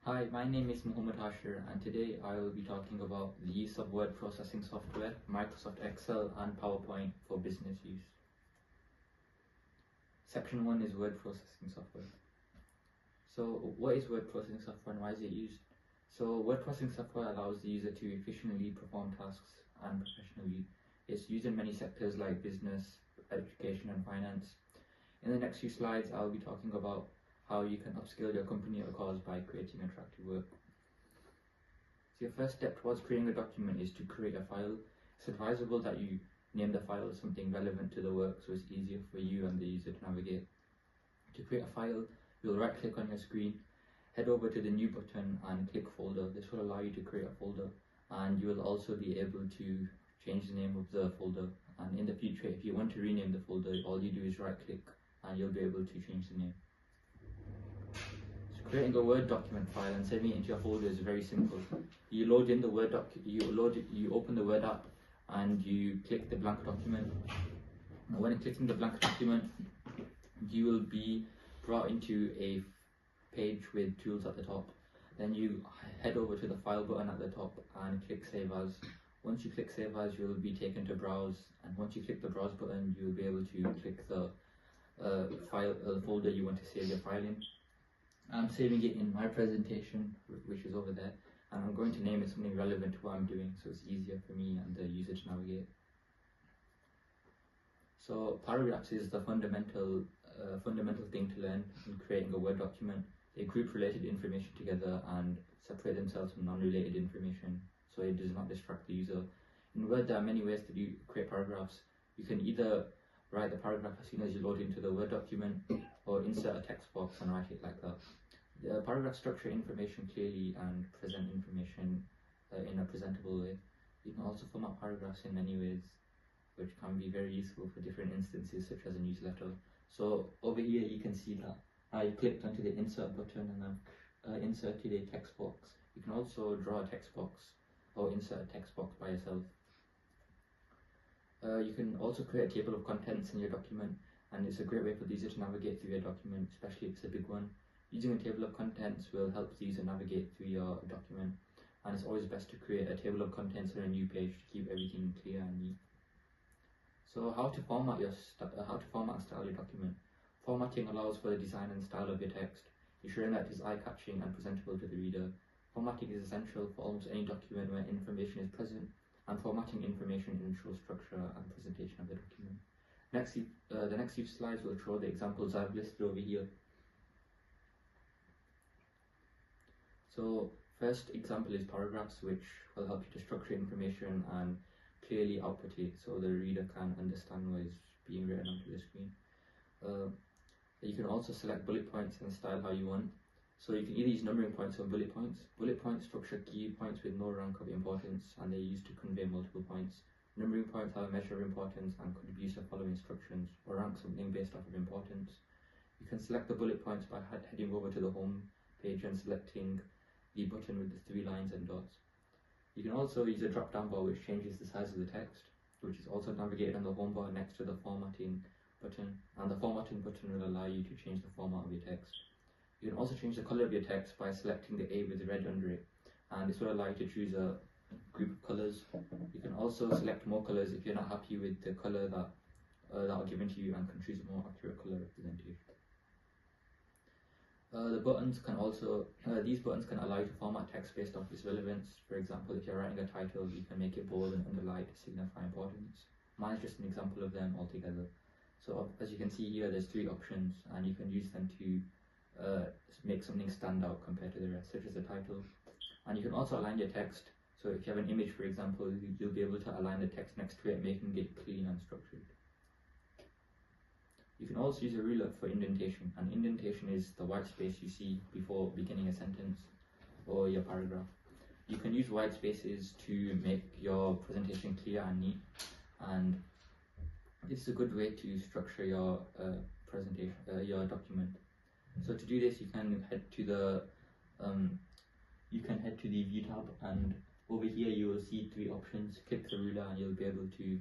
Hi, my name is Muhammad Hashir, and today I will be talking about the use of word processing software, Microsoft Excel and PowerPoint for business use. Section 1 is word processing software. So what is word processing software and why is it used? So word processing software allows the user to efficiently perform tasks and professionally. It's used in many sectors like business, education and finance. In the next few slides, I'll be talking about how you can upskill your company or cause by creating attractive work. So your first step towards creating a document is to create a file. It's advisable that you name the file something relevant to the work so it's easier for you and the user to navigate. To create a file, you'll right click on your screen, head over to the new button and click folder. This will allow you to create a folder, and you will also be able to change the name of the folder. And in the future, if you want to rename the folder, all you do is right click and you'll be able to change the name. Creating a Word document file and saving it into your folder is very simple. You load in the Word you open the Word app and you click the blank document. Now when clicking the blank document, you will be brought into a page with tools at the top. Then you head over to the file button at the top and click Save As. Once you click Save As, you will be taken to Browse, and once you click the Browse button, you will be able to click the folder you want to save your file in. I'm saving it in my presentation, which is over there, and I'm going to name it something relevant to what I'm doing so it's easier for me and the user to navigate. So paragraphs is the fundamental thing to learn in creating a Word document. They group related information together and separate themselves from non-related information so it does not distract the user. In Word, there are many ways to create paragraphs. You can either write the paragraph as soon as you load into the Word document, or insert a text box and write it like that. The paragraph structure information clearly and present information in a presentable way. You can also format paragraphs in many ways, which can be very useful for different instances such as a newsletter. So over here you can see that I clicked onto the insert button and I've inserted a text box. You can also draw a text box or insert a text box by yourself. You can also create a table of contents in your document, and it's a great way for the user to navigate through your document, especially if it's a big one. Using a table of contents will help the user navigate through your document, and it's always best to create a table of contents on a new page to keep everything clear and neat. So how to format and style your document. Formatting allows for the design and style of your text, ensuring that it is eye-catching and presentable to the reader. Formatting is essential for almost any document where information is present, and formatting information ensures structure and presentation of the document. The next few slides will show the examples I've listed over here. So first example is paragraphs, which will help you to structure information and clearly output it so the reader can understand what is being written onto the screen. You can also select bullet points and style how you want. So you can either use numbering points or bullet points. Bullet points structure key points with no rank of importance, and they're used to convey multiple points. Numbering points have a measure of importance and could be used to follow instructions or rank something based off of importance. You can select the bullet points by heading over to the home page and selecting the button with the 3 lines and dots. You can also use a drop down bar which changes the size of the text, which is also navigated on the home bar next to the formatting button, and the formatting button will allow you to change the format of your text. You can also change the color of your text by selecting the A with red under it, and this will allow you to choose a group of colors. You can also select more colors if you're not happy with the color that are given to you, and can choose a more accurate color representation. These buttons can allow you to format text based off its relevance. For example, if you're writing a title, you can make it bold and underlined to signify importance. Mine is just an example of them altogether. So as you can see here, there's 3 options, and you can use them to make something stand out compared to the rest, such as the title. And you can also align your text. So if you have an image, for example, you'll be able to align the text next to it, making it clean and structured. You can also use a ruler for indentation, and indentation is the white space you see before beginning a sentence or your paragraph. You can use white spaces to make your presentation clear and neat, and this is a good way to structure your presentation, your document. So to do this, you can head to the View tab, and over here you will see 3 options. Click the ruler and you'll be able to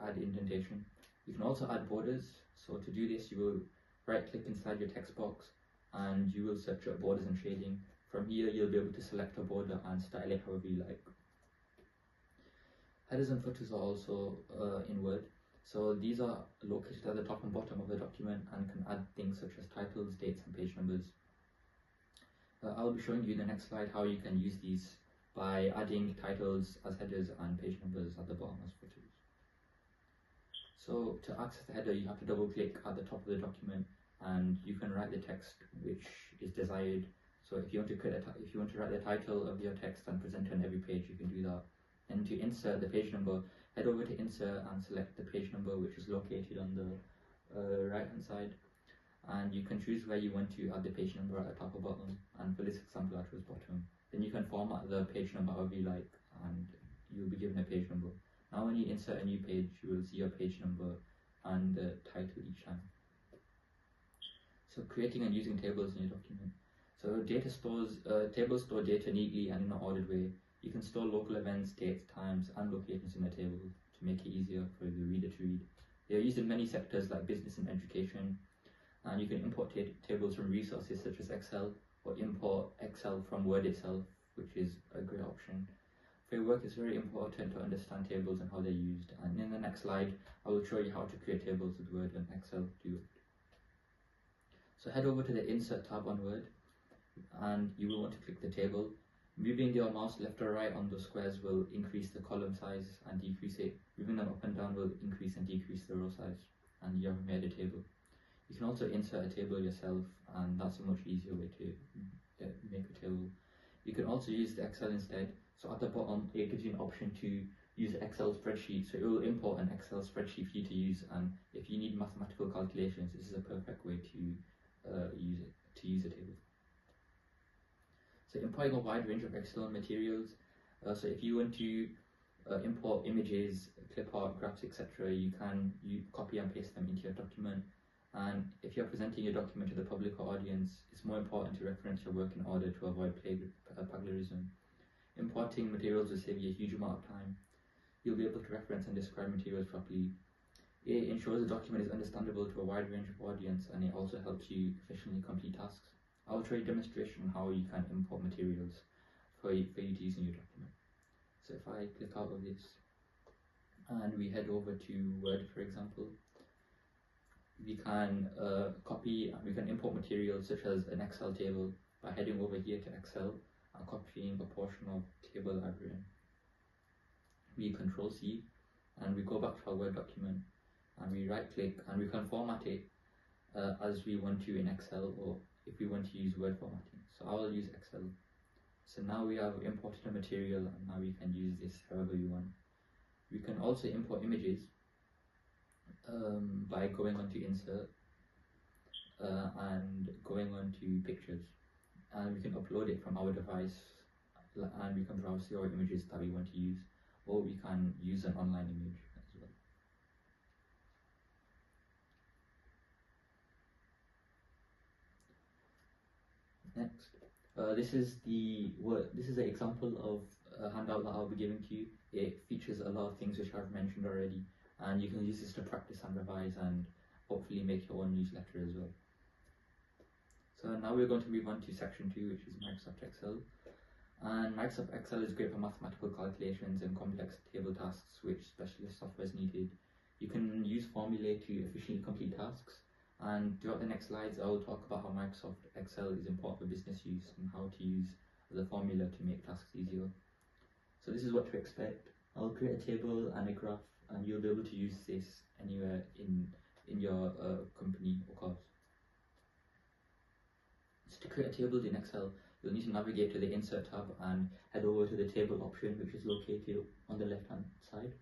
add indentation. You can also add borders. So to do this, you will right click inside your text box and you will search up borders and shading. From here you'll be able to select a border and style it however you like. Headers and footers are also in Word. So these are located at the top and bottom of the document and can add things such as titles, dates and page numbers. I'll be showing you in the next slide how you can use these by adding titles as headers and page numbers at the bottom as footers. So to access the header, you have to double click at the top of the document and you can write the text which is desired. So if you want to write the title of your text and present it on every page, you can do that. And to insert the page number, head over to insert and select the page number which is located on the right hand side, and you can choose where you want to add the page number at the top or bottom, and for this example I chose bottom. Then you can format the page number however you like and you'll be given a page number. Now when you insert a new page, you will see your page number and the title each time. So creating and using tables in your document. So tables store data neatly and in an ordered way. You can store local events, dates, times and locations in a table to make it easier for the reader to read. They are used in many sectors like business and education, and you can import tables from resources such as Excel, or import Excel from Word itself, which is a great option. For your work, it's very important to understand tables and how they're used, and in the next slide I will show you how to create tables with Word and Excel to do it. So head over to the Insert tab on Word and you will want to click the table. Moving your mouse left or right on the squares will increase the column size and decrease it. Moving them up and down will increase and decrease the row size, and you have made a table. You can also insert a table yourself, and that's a much easier way to make a table. You can also use the Excel instead. So at the bottom it gives you an option to use Excel spreadsheet, so it will import an Excel spreadsheet for you to use, and if you need mathematical calculations, this is a perfect way to use a table. So importing a wide range of external materials. So if you want to import images, clip art, graphs, etc., you can copy and paste them into your document. And if you're presenting your document to the public or audience, it's more important to reference your work in order to avoid plagiarism. Importing materials will save you a huge amount of time. You'll be able to reference and describe materials properly. It ensures the document is understandable to a wide range of audience, and it also helps you efficiently complete tasks. I'll show you a demonstration on how you can import materials for you to use in your document. So if I click out of this and we head over to Word, for example, we can we can import materials such as an Excel table by heading over here to Excel and copying a portion of table library. We Control C and we go back to our Word document and we right click and we can format it as we want to in Excel, or if we want to use Word formatting. So I will use Excel. So now we have imported a material and now we can use this however we want. We can also import images by going on to Insert and going on to Pictures, and we can upload it from our device and we can browse our images that we want to use, or we can use an online image as well. Next, this is the example of a handout that I'll be giving to you. It features a lot of things which I've mentioned already, and you can use this to practice and revise and hopefully make your own newsletter as well. So now we're going to move on to section 2, which is Microsoft Excel. And Microsoft Excel is great for mathematical calculations and complex table tasks which specialist software is needed. You can use formulae to efficiently complete tasks, and throughout the next slides I will talk about how Microsoft Excel is important for business use and how to use the formula to make tasks easier. So this is what to expect. I'll create a table and a graph, and you'll be able to use this anywhere in your company or course. So to create a table in Excel, you'll need to navigate to the Insert tab and head over to the table option, which is located on the left hand side.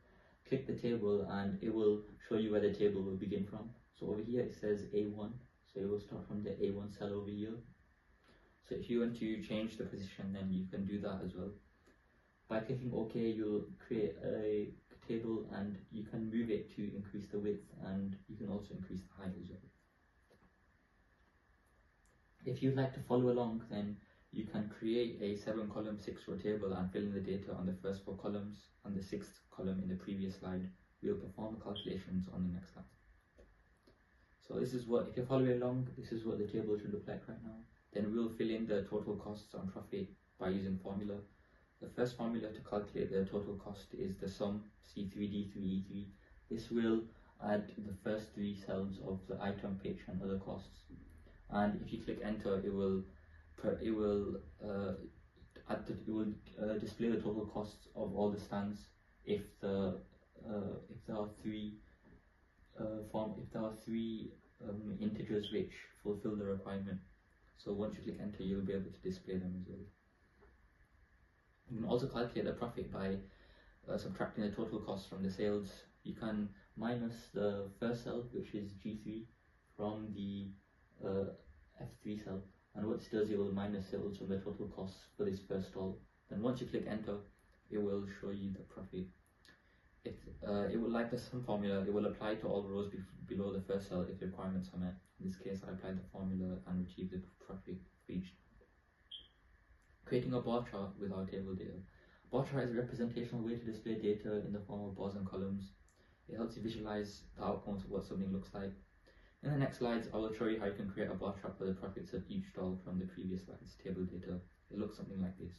Click the table and it will show you where the table will begin from. So over here it says A1, so it will start from the A1 cell over here. So if you want to change the position, then you can do that as well. By clicking OK, you'll create a table and you can move it to increase the width, and you can also increase the height as well. If you'd like to follow along, then you can create a 7-column 6-row table and fill in the data on the first 4 columns and the 6th column in the previous slide. We'll perform the calculations on the next slide. So this is what, if you're following along, this is what the table should look like right now. Then we'll fill in the total costs and profit by using formula. The first formula to calculate the total cost is the sum C3D3E3. This will add the first three cells of the item, pitch and other costs. And if you click enter, it will display the total costs of all the stands if there are three integers which fulfill the requirement. So once you click enter, you'll be able to display them as well. You can also calculate the profit by subtracting the total cost from the sales. You can minus the first cell, which is G3, from the F3 cell, and what this does, it will minus sales from the total costs for this first stall. Then once you click enter, it will show you the profit. It will, like the sum formula, it will apply to all rows below the first cell if the requirements are met. In this case, I applied the formula and retrieved the profit for each. Creating a bar chart with our table data. Bar chart is a representational way to display data in the form of bars and columns. It helps you visualize the outcomes of what something looks like. In the next slides, I will show you how you can create a bar chart for the profits of each stall from the previous slide's table data. It looks something like this.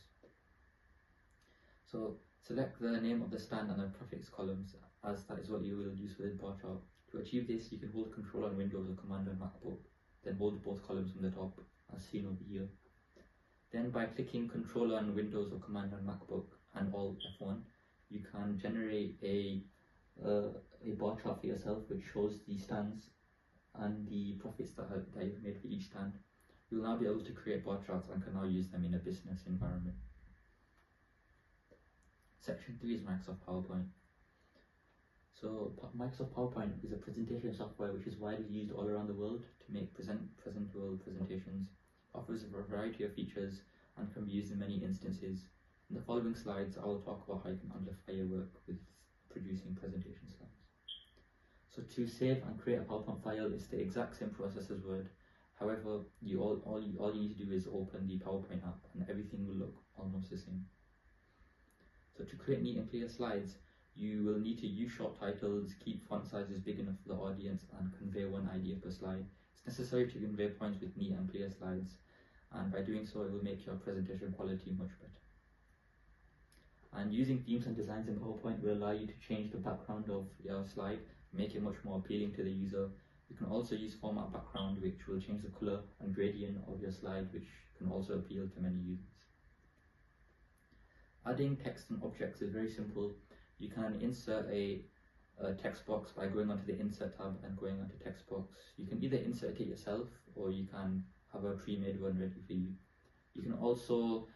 So select the name of the stand and the profits columns, as that is what you will use for the bar chart. To achieve this, you can hold Control on Windows or Command on MacBook, then hold both columns from the top, as seen over here. Then by clicking Control on Windows or Command on MacBook and Alt F1, you can generate a bar chart for yourself which shows the stands and the profits that you've made for each stand. You'll now be able to create bar charts and can now use them in a business environment. Section 3 is Microsoft PowerPoint. So Microsoft PowerPoint is a presentation software which is widely used all around the world to make presentable presentations. It offers a variety of features and can be used in many instances. In the following slides, I will talk about how you can amplify your work with producing presentation slides. So to save and create a PowerPoint file is the exact same process as Word. However, all you need to do is open the PowerPoint app and everything will look almost the same. So to create neat and clear slides, you will need to use short titles, keep font sizes big enough for the audience, and convey one idea per slide. It's necessary to convey points with neat and clear slides, and by doing so, it will make your presentation quality much better. And using themes and designs in PowerPoint will allow you to change the background of your slide, make it much more appealing to the user. You can also use format background, which will change the color and gradient of your slide, which can also appeal to many users. Adding text and objects is very simple. You can insert a text box by going onto the Insert tab and going onto Text Box. You can either insert it yourself or you can have a pre-made one ready for you. You can also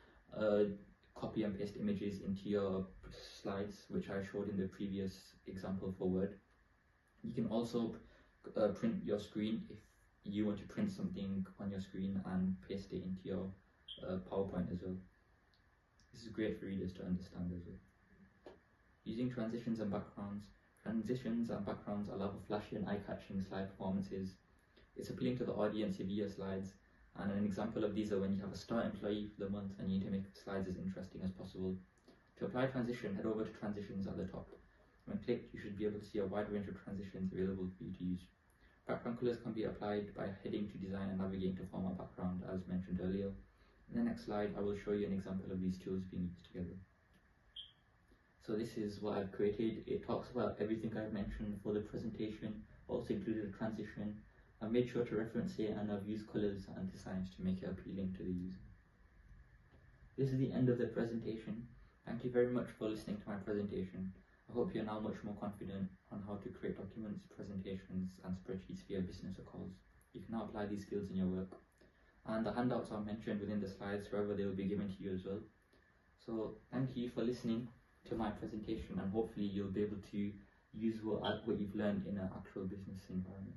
copy and paste images into your slides, which I showed in the previous example for Word. You can also print your screen if you want to print something on your screen and paste it into your PowerPoint as well. This is great for readers to understand as well. Using transitions and backgrounds. Transitions and backgrounds allow for flashy and eye-catching slide performances. It's appealing to the audience of your slides, and an example of these are when you have a star employee for the month and you need to make slides as interesting as possible. To apply transition, head over to transitions at the top. When clicked, you should be able to see a wide range of transitions available for you to use. Background colors can be applied by heading to design and navigating to format background, as mentioned earlier. In the next slide, I will show you an example of these tools being used together. So this is what I've created. It talks about everything I've mentioned for the presentation, also included a transition. I've made sure to reference it and I've used colors and designs to make it appealing to the user. This is the end of the presentation. Thank you very much for listening to my presentation. I hope you're now much more confident on how to create documents, presentations and spreadsheets for your business or cause. You can now apply these skills in your work. And the handouts are mentioned within the slides wherever they will be given to you as well. So thank you for listening to my presentation, and hopefully you'll be able to use what you've learned in an actual business environment.